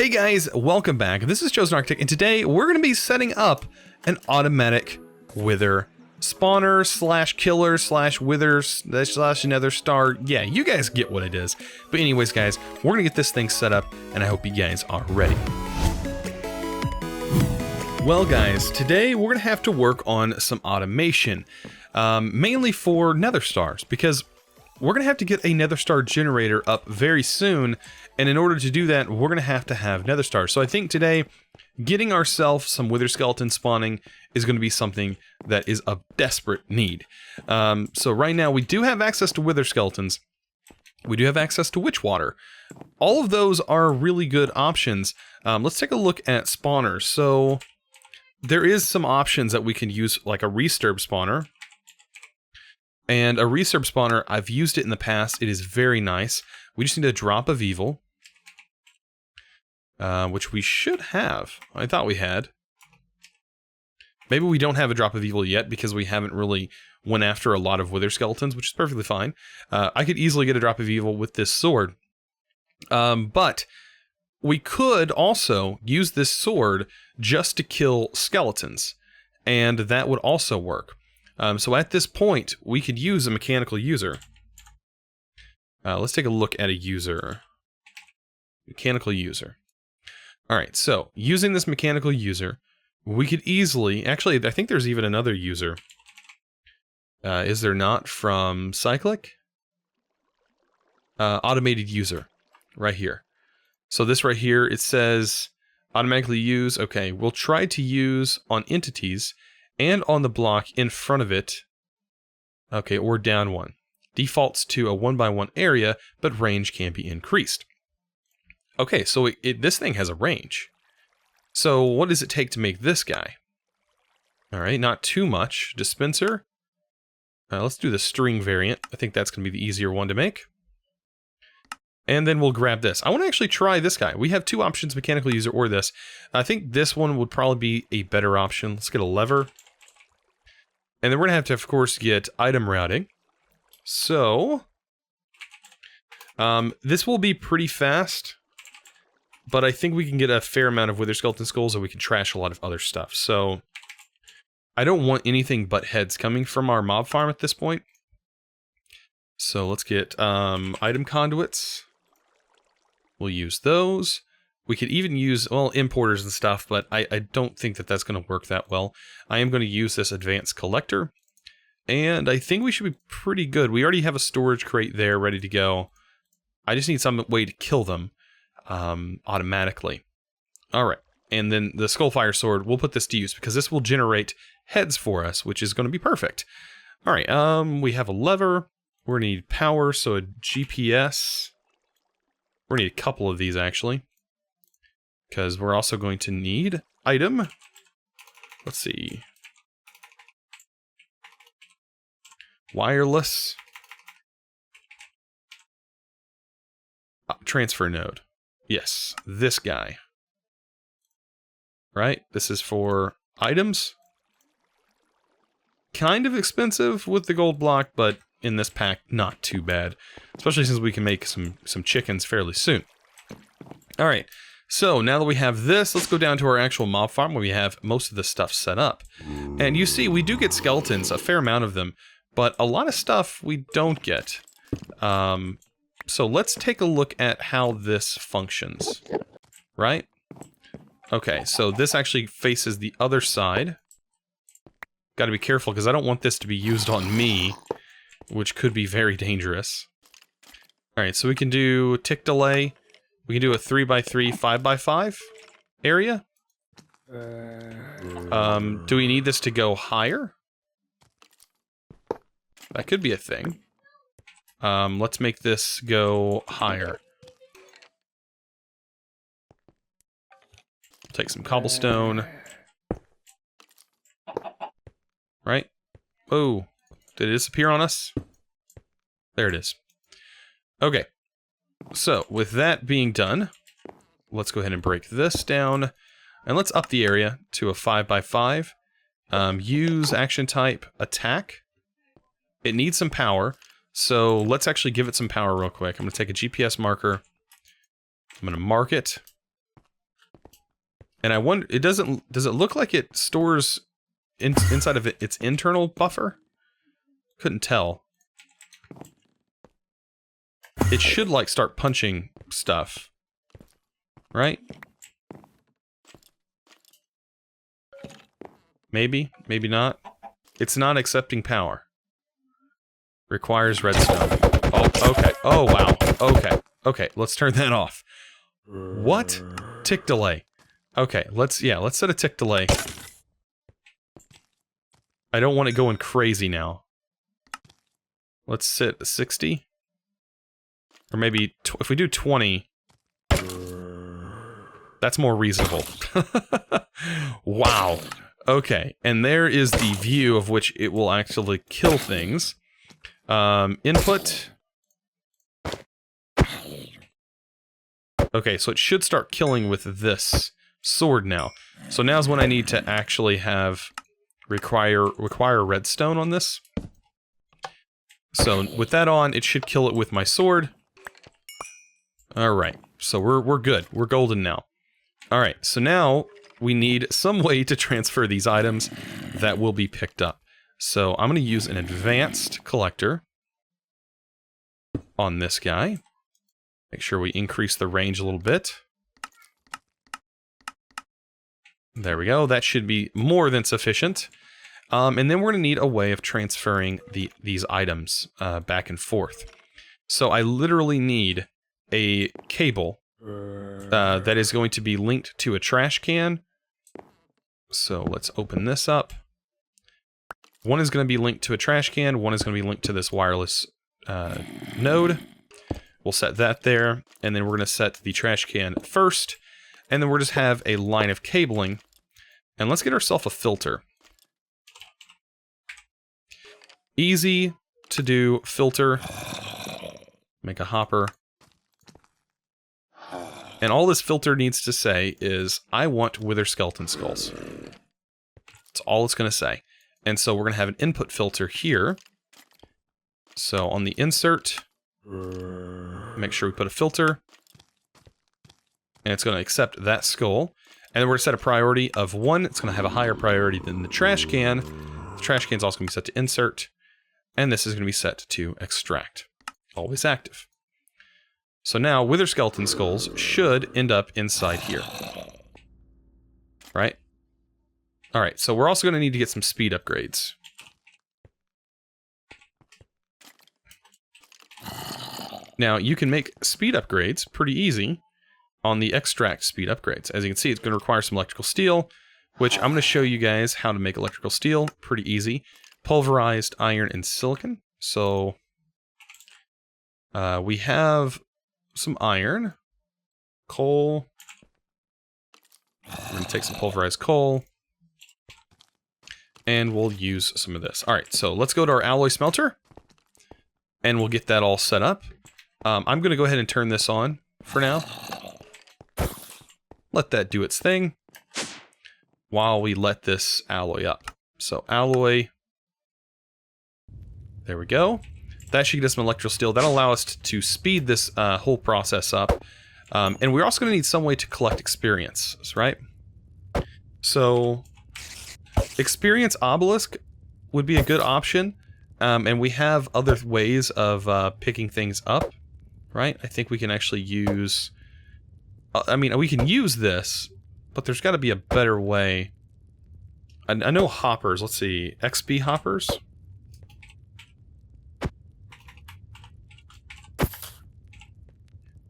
Hey guys, welcome back. This is Chosen Arctic, and today we're going to be setting up an automatic wither spawner slash killer slash wither slash nether star. Yeah, you guys get what it is. But anyways, guys, we're going to get this thing set up, and I hope you guys are ready. Well, guys, today we're going to have to work on some automation, mainly for nether stars, because we're going to have to get a nether star generator up very soon, and in order to do that, we're going to have nether stars. So I think today, getting ourselves some wither skeleton spawning is going to be something that is of desperate need. So right now, we do have access to wither skeletons. We do have access to witch water. All of those are really good options. Let's take a look at spawners. So there is some options that we can use, like a resturb spawner. And a resturb spawner, I've used it in the past. It is very nice. We just need a drop of evil, which we should have. I thought we had. Maybe we don't have a drop of evil yet because we haven't really went after a lot of wither skeletons, which is perfectly fine. I could easily get a drop of evil with this sword. But we could also use this sword just to kill skeletons, and that would also work. So at this point, we could use a mechanical user. Let's take a look at a user. Mechanical user. Alright, so using this mechanical user, we could easily... Actually, I think there's even another user. Is there not from Cyclic? Automated user. Right here. So this right here, it says automatically use. Okay, we'll try to use on entities and on the block in front of it. Okay, or down one. Defaults to a 1x1 area, but range can be increased. Okay, so this thing has a range. So what does it take to make this guy? Alright, not too much. Dispenser. Let's do the string variant. I think that's going to be the easier one to make. And then we'll grab this. I want to actually try this guy. We have two options, mechanical user or this. I think this one would probably be a better option. Let's get a lever. And then we're going to, of course, get item routing. So, this will be pretty fast, but I think we can get a fair amount of wither skeleton skulls, and we can trash a lot of other stuff. So, I don't want anything but heads coming from our mob farm at this point. So let's get item conduits. We'll use those. We could even use, well, importers and stuff, but I don't think that that's going to work that well. I am going to use this advanced collector, and I think we should be pretty good. We already have a storage crate there ready to go. I just need some way to kill them automatically. Alright, and then the Skullfire Sword, we'll put this to use, because this will generate heads for us, which is going to be perfect. Alright, we have a lever. We're going to need power, so a GPS. We're going to need a couple of these, actually. Because we're also going to need item. Let's see. Wireless. Transfer node. Yes, this guy. Right? This is for items. Kind of expensive with the gold block, but in this pack, not too bad. Especially since we can make some chickens fairly soon. Alright, so now that we have this, let's go down to our actual mob farm where we have most of the stuff set up. And you see, we do get skeletons, a fair amount of them, but a lot of stuff we don't get. So let's take a look at how this functions. Right? Okay, so this actually faces the other side. Gotta be careful, because I don't want this to be used on me, which could be very dangerous. Alright, so we can do tick delay. We can do a 3x3, 5x5 area. Do we need this to go higher? That could be a thing. Let's make this go higher. Take some cobblestone. Right? Oh, did it disappear on us? There it is. Okay. So, with that being done, let's go ahead and break this down. And let's up the area to a 5x5. Use action type attack. It needs some power, so let's actually give it some power real quick. I'm going to take a GPS marker. I'm going to mark it. And I wonder, does it look like it stores inside of its internal buffer? Couldn't tell. It should, like, start punching stuff. Right? Maybe, maybe not. It's not accepting power. Requires redstone. Oh, okay. Oh, wow. Okay. Okay, let's turn that off. What? Tick delay. Okay, let's set a tick delay. I don't want it going crazy now. Let's set 60. Or maybe, if we do 20... That's more reasonable. Wow. Okay, and there is the view of which it will actually kill things. Input. Okay, so it should start killing with this sword now. So now's when I need to actually have require redstone on this. So with that on, it should kill it with my sword. Alright, so we're good. We're golden now. Alright, so now we need some way to transfer these items that will be picked up. So I'm going to use an advanced collector on this guy. Make sure we increase the range a little bit. There we go. That should be more than sufficient. And then we're going to need a way of transferring these items back and forth. So I literally need a cable that is going to be linked to a trash can. So let's open this up. One is going to be linked to a trash can. One is going to be linked to this wireless node. We'll set that there. And then we're going to set the trash can first. And then we'll just have a line of cabling. And let's get ourselves a filter. Easy to do filter. Make a hopper. And all this filter needs to say is, I want wither skeleton skulls. That's all it's going to say. And so we're going to have an input filter here. So on the insert, make sure we put a filter. And it's going to accept that skull. And then we're going to set a priority of 1. It's going to have a higher priority than the trash can. The trash can is also going to be set to insert. And this is going to be set to extract. Always active. So now, wither skeleton skulls should end up inside here. Right? Alright, so we're also going to need to get some speed upgrades. Now, you can make speed upgrades pretty easy on the extract speed upgrades. As you can see, it's going to require some electrical steel, which I'm going to show you guys how to make electrical steel. Pretty easy. Pulverized iron and silicon. So, we have some iron, coal. We're going to take some pulverized coal. And we'll use some of this. Alright, so let's go to our alloy smelter. And we'll get that all set up. I'm going to go ahead and turn this on for now. Let that do its thing. While we let this alloy up. So alloy. There we go. That should get us some electrical steel. That'll allow us to speed this whole process up. And we're also going to need some way to collect experience, right? So, experience obelisk would be a good option. And we have other ways of picking things up, right? I think we can actually use... I mean, we can use this, but there's got to be a better way. I know hoppers. Let's see. XP hoppers?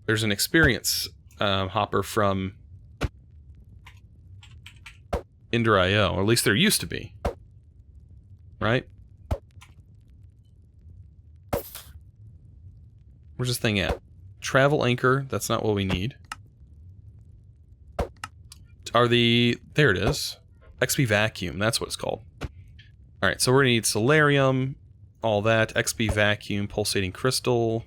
There's an experience hopper from Ender.io, or at least there used to be. Right? Where's this thing at? Travel anchor, that's not what we need. There it is. XP vacuum, that's what it's called. Alright, so we're gonna need solarium, all that, XP vacuum, pulsating crystal.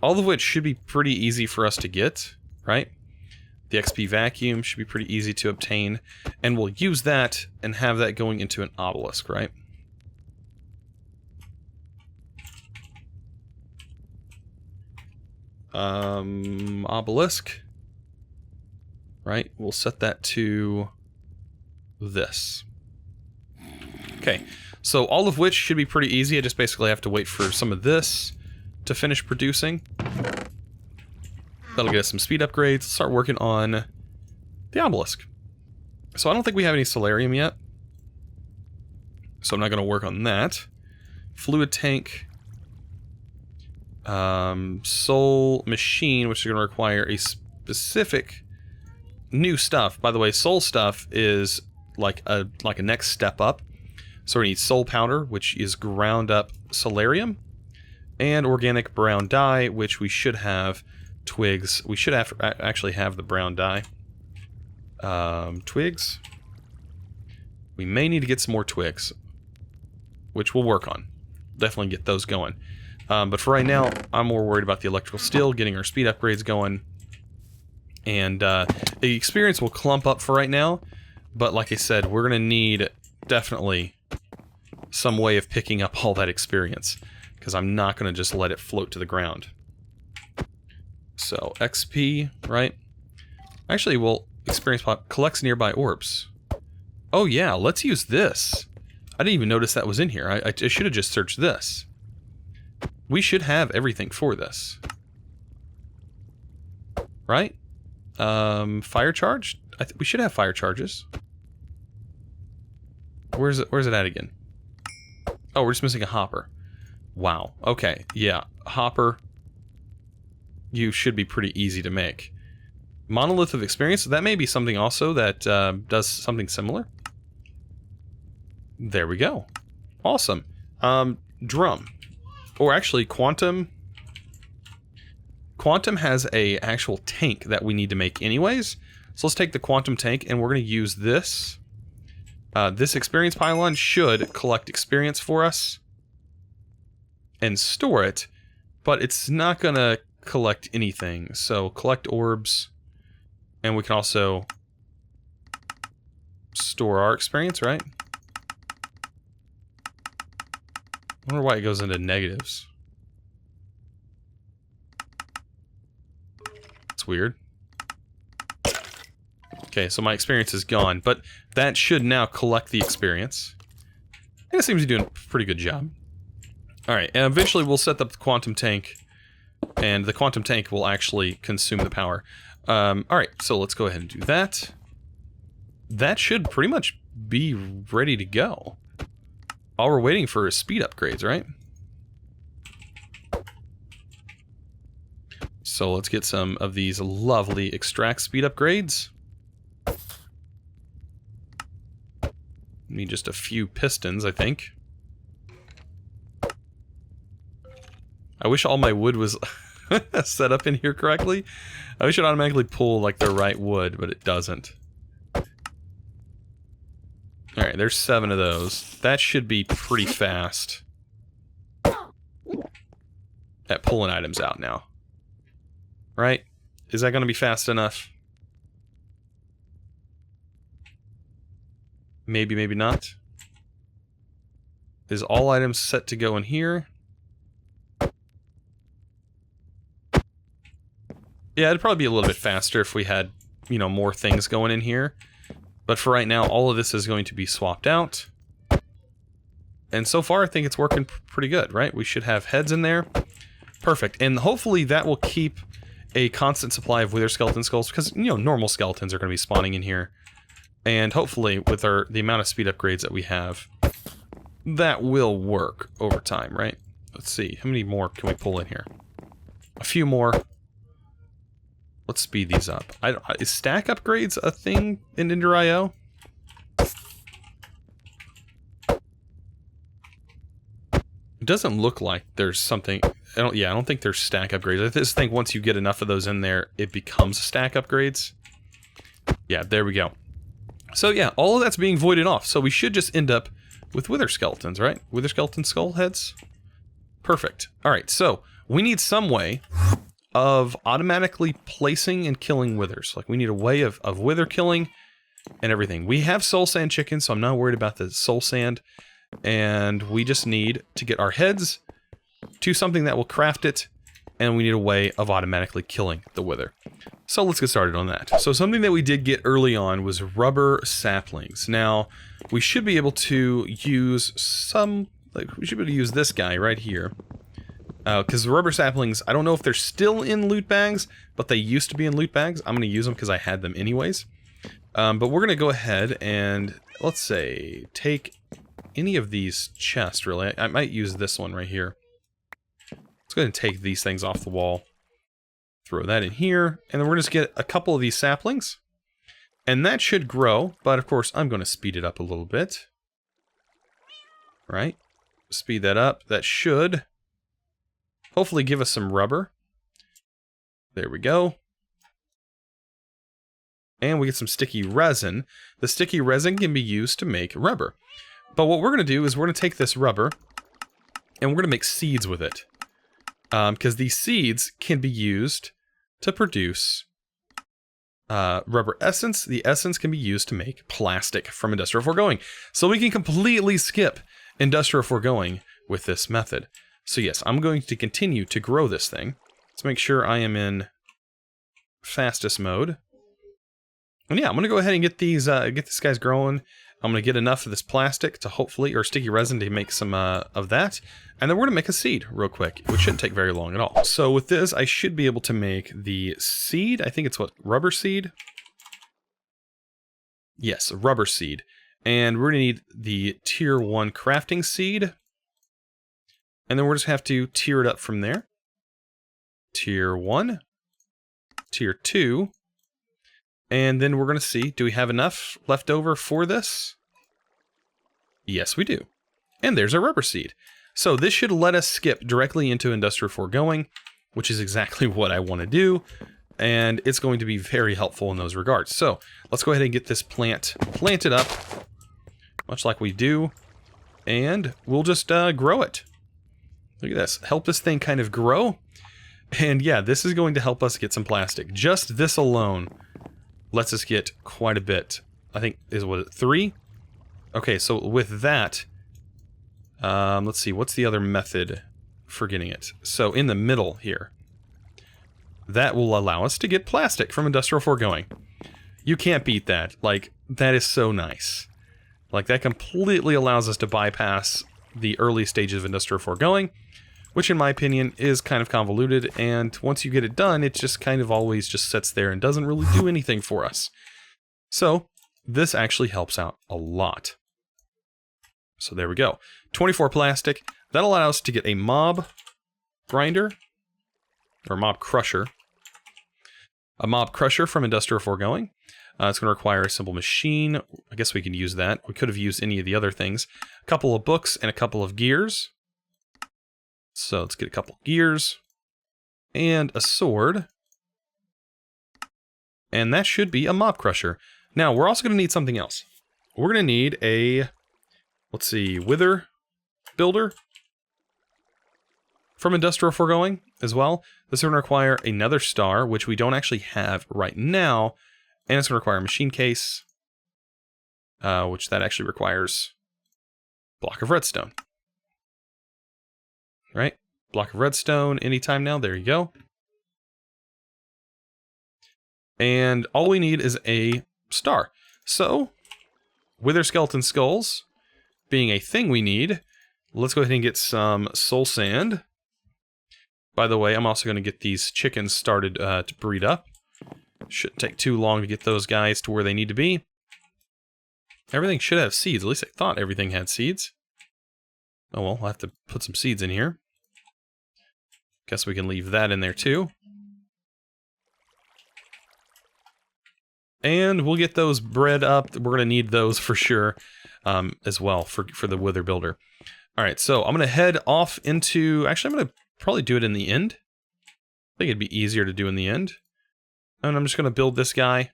All of which should be pretty easy for us to get, right? The XP vacuum should be pretty easy to obtain. And we'll use that and have that going into an obelisk, right? Obelisk. right? We'll set that to this. Okay, so all of which should be pretty easy. I just basically have to wait for some of this to finish producing. That'll get us some speed upgrades. Start working on the obelisk. So I don't think we have any solarium yet, so I'm not going to work on that. Fluid tank, soul machine, which is going to require a specific new stuff. By the way, soul stuff is like a next step up. So we need soul powder, which is ground up solarium, and organic brown dye, which we should have twigs. We should have actually have the brown dye. Twigs. We may need to get some more twigs, which we'll work on. Definitely get those going. But for right now, I'm more worried about the electrical steel, getting our speed upgrades going. And the experience will clump up for right now. But like I said, we're going to need definitely some way of picking up all that experience, because I'm not going to just let it float to the ground. So, XP, right? Actually, well, experience pop collects nearby orbs. Oh yeah, let's use this. I didn't even notice that was in here. I should have just searched this. We should have everything for this. Right? Fire charge? We should have fire charges. Where's it at again? Oh, we're just missing a hopper. Wow. Okay, yeah. Hopper. You should be pretty easy to make. Monolith of experience, that may be something also that does something similar. There we go. Awesome. Drum. Or actually, Quantum. Quantum has a actual tank that we need to make anyways. So let's take the Quantum tank, and we're going to use this. This experience pylon should collect experience for us and store it, but it's not going to collect anything. So collect orbs, and we can also store our experience, right? I wonder why it goes into negatives. It's weird. Okay, so my experience is gone, but that should now collect the experience. And it seems to be doing a pretty good job. Alright, and eventually we'll set up the quantum tank, and the quantum tank will actually consume the power. Alright, so let's go ahead and do that. That should pretty much be ready to go. All we're waiting for is speed upgrades, right? So let's get some of these lovely extract speed upgrades. Need just a few pistons, I think. I wish all my wood was set up in here correctly. I wish it automatically pulled like the right wood, but it doesn't. Alright, there's 7 of those. That should be pretty fast at pulling items out now. Right? Is that going to be fast enough? Maybe, maybe not. Is all items set to go in here? Yeah, it'd probably be a little bit faster if we had, you know, more things going in here. But for right now, all of this is going to be swapped out. And so far, I think it's working pretty good, right? We should have heads in there. Perfect. And hopefully that will keep a constant supply of wither skeleton skulls, because, you know, normal skeletons are going to be spawning in here. And hopefully, with the amount of speed upgrades that we have, that will work over time, right? Let's see. How many more can we pull in here? A few more. Let's speed these up. Is stack upgrades a thing in Ender.io? It doesn't look like there's something... I don't think there's stack upgrades. I just think once you get enough of those in there, it becomes stack upgrades. Yeah, there we go. So yeah, all of that's being voided off. So we should just end up with wither skeletons, right? Wither skeleton skull heads? Perfect. Alright, so we need some way of automatically placing and killing withers. Like, we need a way of wither killing and everything. We have soul sand chicken, so I'm not worried about the soul sand. And we just need to get our heads to something that will craft it, and we need a way of automatically killing the wither. So let's get started on that. So something that we did get early on was rubber saplings. Now, we should be able to use some, like, we should be able to use this guy right here. Because the rubber saplings, I don't know if they're still in loot bags, but they used to be in loot bags. I'm going to use them because I had them anyways. But we're going to go ahead and, let's say, take any of these chests, really. I might use this one right here. Let's go ahead and take these things off the wall. Throw that in here, and then we're just get a couple of these saplings. And that should grow, but of course I'm going to speed it up a little bit. Right? Speed that up. That should hopefully give us some rubber. There we go. And we get some sticky resin. The sticky resin can be used to make rubber. But what we're going to do is we're going to take this rubber, and we're going to make seeds with it. Because these seeds can be used to produce rubber essence. The essence can be used to make plastic from industrial foregoing. So we can completely skip industrial foregoing with this method. So yes, I'm going to continue to grow this thing. Let's make sure I am in fastest mode. And yeah, I'm going to go ahead and get these guys growing. I'm going to get enough of this plastic to hopefully, or sticky resin to make some of that. And then we're going to make a seed real quick, which shouldn't take very long at all. So with this, I should be able to make the seed. I think it's what, rubber seed? Yes, a rubber seed. And we're going to need the tier 1 crafting seed. And then we're just have to tier it up from there. Tier 1. Tier 2. And then we're going to see, do we have enough left over for this? Yes, we do. And there's our rubber seed. So this should let us skip directly into industrial foregoing, which is exactly what I want to do. And it's going to be very helpful in those regards. So let's go ahead and get this plant planted up, much like we do. And we'll just grow it. Look at this. Help this thing kind of grow. And yeah, this is going to help us get some plastic. Just this alone lets us get quite a bit. I think, is what, 3? Okay, so with that, let's see, what's the other method for getting it? So in the middle here, that will allow us to get plastic from industrial foregoing. You can't beat that. Like, that is so nice. Like, that completely allows us to bypass the early stages of industrial foregoing, which in my opinion is kind of convoluted, and once you get it done, it just kind of always just sits there and doesn't really do anything for us. So, this actually helps out a lot. So there we go. 24 plastic. That allows us to get a mob grinder, or mob crusher. A mob crusher from industrial foregoing. It's going to require a simple machine. I guess we can use that. We could have used any of the other things. A couple of books and a couple of gears. So let's get a couple gears and a sword. And that should be a mob crusher. Now, we're also going to need something else. We're going to need a, let's see, wither builder from industrial foregoing as well. This is going to require another star, which we don't actually have right now. And it's going to require a machine case, which that actually requires a block of redstone. Right? Block of redstone anytime now. There you go. And all we need is a star. So, wither skeleton skulls being a thing we need, let's go ahead and get some soul sand. By the way, I'm also going to get these chickens started to breed up. Shouldn't take too long to get those guys to where they need to be. Everything should have seeds. At least I thought everything had seeds. Oh well, I'll have to put some seeds in here. Guess we can leave that in there too. And we'll get those bred up. We're going to need those for sure as well for the wither builder. All right, so I'm going to head off into... Actually, I'm going to probably do it in the end. I think it'd be easier to do in the end. And I'm just going to build this guy,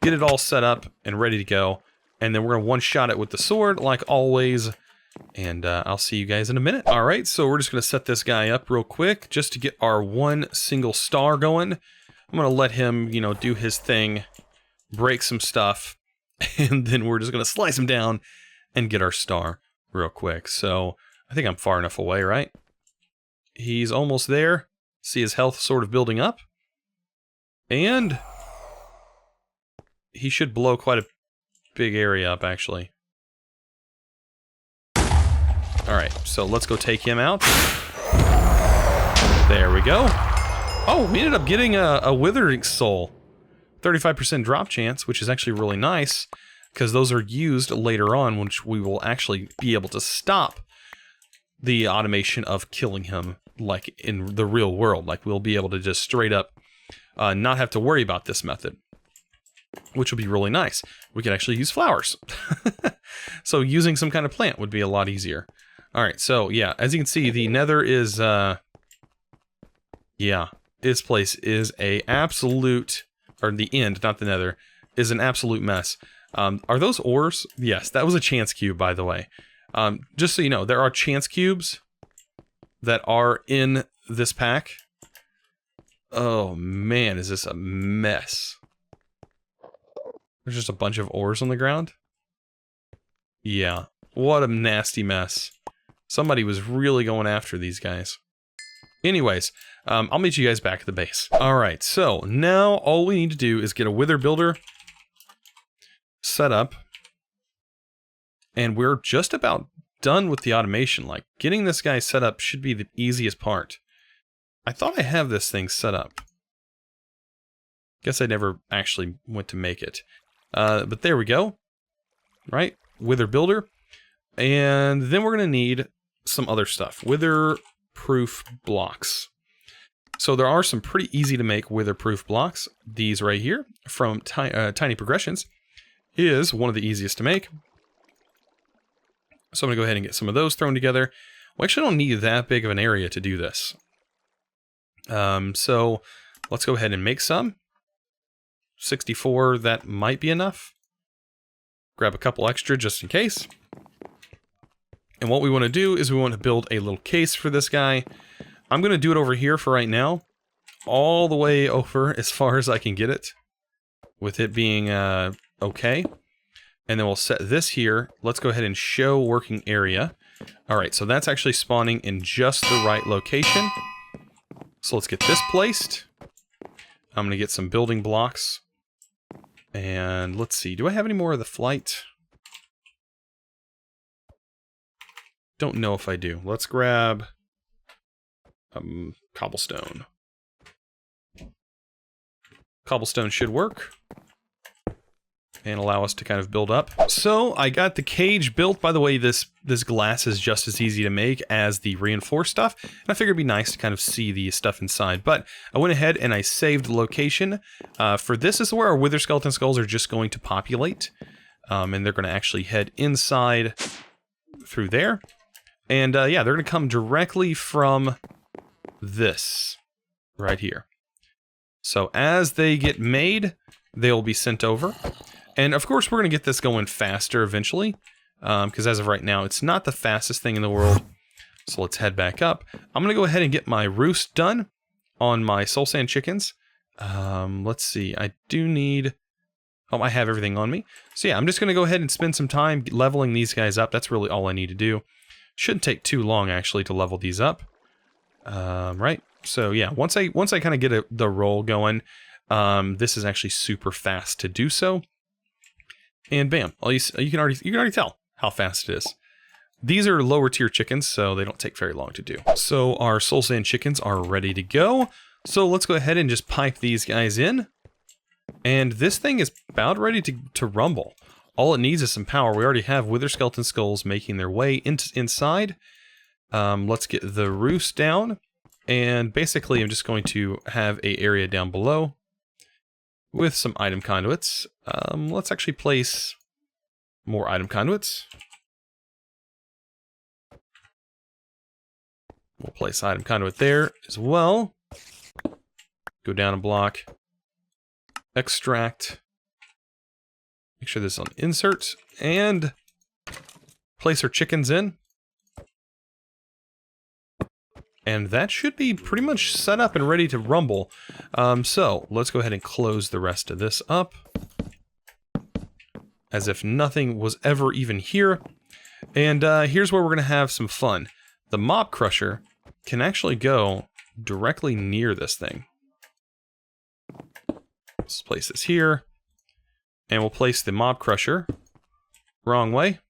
get it all set up and ready to go. And then we're going to one-shot it with the sword, like always. And I'll see you guys in a minute. All right, so we're just going to set this guy up real quick just to get our one single star going. I'm going to let him, you know, do his thing, break some stuff, and then we're just going to slice him down and get our star real quick. So I think I'm far enough away, right? He's almost there. See his health sort of building up. And he should blow quite a big area up, actually. Alright, so let's go take him out. There we go. Oh, we ended up getting a Withering Soul. 35% drop chance, which is actually really nice, because those are used later on, which we will actually be able to stop the automation of killing him, like in the real world. Like, we'll be able to just straight up not have to worry about this method, which will be really nice. We could actually use flowers. So using some kind of plant would be a lot easier. Alright, so yeah, as you can see, the Nether is, yeah, this place is a absolute, or the end, not the Nether, is an absolute mess. Are those ores? Yes, that was a chance cube, by the way. Just so you know, there are chance cubes that are in this pack. Oh man, is this a mess. There's just a bunch of ores on the ground. Yeah, what a nasty mess. Somebody was really going after these guys. Anyways, I'll meet you guys back at the base. Alright, so now all we need to do is get a Wither Builder set up. And we're just about done with the automation. Like, getting this guy set up should be the easiest part. I thought I have this thing set up. Guess I never actually went to make it. But there we go. Right? Wither Builder. And then we're going to need some other stuff. Wither-proof blocks. So there are some pretty easy to make wither-proof blocks. These right here from Tiny Progressions is one of the easiest to make. So I'm going to go ahead and get some of those thrown together. We actually don't need that big of an area to do this. So let's go ahead and make some. 64, that might be enough. Grab a couple extra just in case. And what we want to do is we want to build a little case for this guy. I'm going to do it over here for right now. All the way over as far as I can get it. With it being okay. And then we'll set this here. Let's go ahead and show working area. Alright, so that's actually spawning in just the right location. So let's get this placed. I'm going to get some building blocks. And let's see, do I have any more of the flight? Don't know if I do. Let's grab cobblestone. Cobblestone should work. And allow us to kind of build up. So I got the cage built. By the way, this glass is just as easy to make as the reinforced stuff. And I figured it'd be nice to kind of see the stuff inside. But I went ahead and I saved the location. For this is where our Wither Skeleton Skulls are just going to populate. And they're going to actually head inside through there. And yeah, they're going to come directly from this right here. So as they get made, they'll be sent over. And of course, we're going to get this going faster eventually, because as of right now, it's not the fastest thing in the world. So let's head back up. I'm going to go ahead and get my roost done on my soul sand chickens. Let's see, I do need... Oh, I have everything on me. So yeah, I'm just going to go ahead and spend some time leveling these guys up. That's really all I need to do. Shouldn't take too long, actually, to level these up. Right? So yeah, once I kind of get the roll going, this is actually super fast to do so. And bam, you can already tell how fast it is. These are lower tier chickens, so they don't take very long to do. So our soul sand chickens are ready to go. So let's go ahead and just pipe these guys in. And this thing is about ready to rumble. All it needs is some power. We already have Wither Skeleton Skulls making their way inside. Let's get the roost down. And basically, I'm just going to have an area down below with some item conduits. Let's actually place more item conduits. We'll place item conduit there as well. Go down a block. Extract. Make sure this is on insert. And place our chickens in. And that should be pretty much set up and ready to rumble. So let's go ahead and close the rest of this up. As if nothing was ever even here. And here's where we're going to have some fun. The mob crusher can actually go directly near this thing. Let's place this here. And we'll place the mob crusher. Wrong way.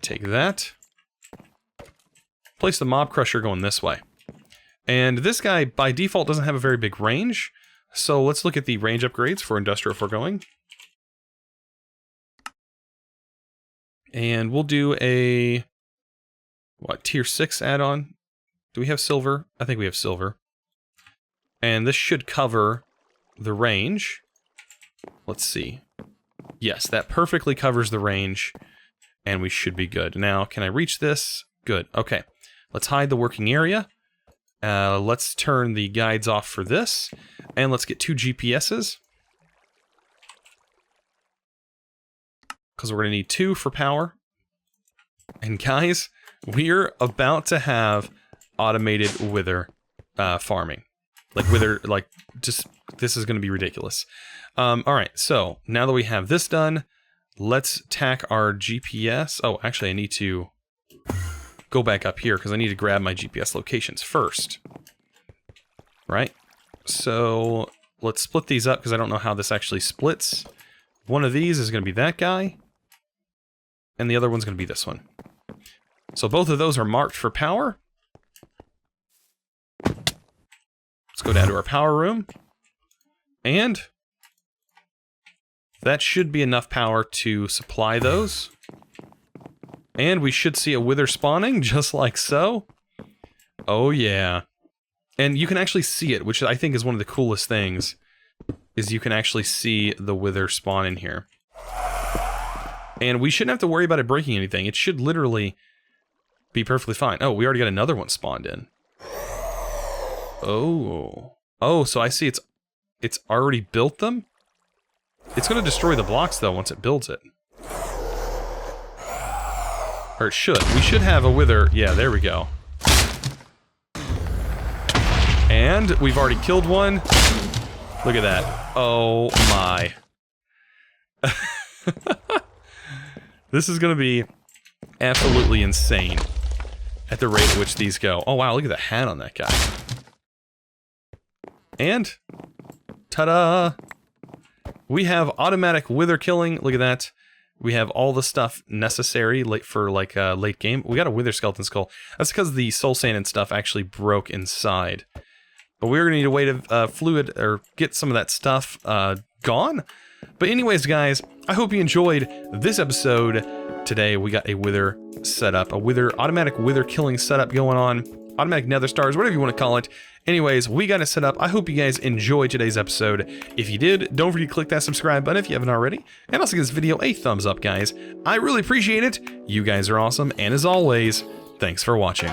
Take that. Place the mob crusher going this way. And this guy, by default, doesn't have a very big range. So let's look at the range upgrades for Industrial Forgoing. And we'll do a... what, tier 6 add-on? Do we have silver? I think we have silver. And this should cover the range. Let's see. Yes, that perfectly covers the range. And we should be good. Now, can I reach this? Good. Okay. Let's hide the working area. Let's turn the guides off for this. And let's get 2 GPSs. Because we're going to need 2 for power. And guys, we're about to have automated wither farming. Like wither, like, just, this is going to be ridiculous. Alright, so, now that we have this done, let's tack our GPS. Oh, actually, I need to go back up here, because I need to grab my GPS locations first. Right? So, let's split these up, because I don't know how this actually splits. One of these is going to be that guy, and the other one's going to be this one. So both of those are marked for power. Let's go down to our power room. And that should be enough power to supply those. And we should see a wither spawning, just like so. Oh yeah. And you can actually see it, which I think is one of the coolest things, is you can actually see the wither spawn in here. And we shouldn't have to worry about it breaking anything. It should literally be perfectly fine. Oh, we already got another one spawned in. Oh. Oh, so I see it's already built them? It's going to destroy the blocks, though, once it builds it. Or it should. We should have a wither. Yeah, there we go. And we've already killed one. Look at that. Oh, my. This is going to be absolutely insane at the rate at which these go. Oh, wow, look at the hat on that guy. And, ta-da! We have automatic wither killing. Look at that. We have all the stuff necessary for late game. We got a wither skeleton skull. That's because the soul sand and stuff actually broke inside. But we're going to need a way to fluid or get some of that stuff gone. But anyways, guys, I hope you enjoyed this episode. Today we got a wither setup, automatic wither killing setup going on. Automatic nether stars, whatever you want to call it. Anyways, we got it set up. I hope you guys enjoyed today's episode. If you did, don't forget to click that subscribe button if you haven't already. And also give this video a thumbs up, guys. I really appreciate it. You guys are awesome. And as always, thanks for watching.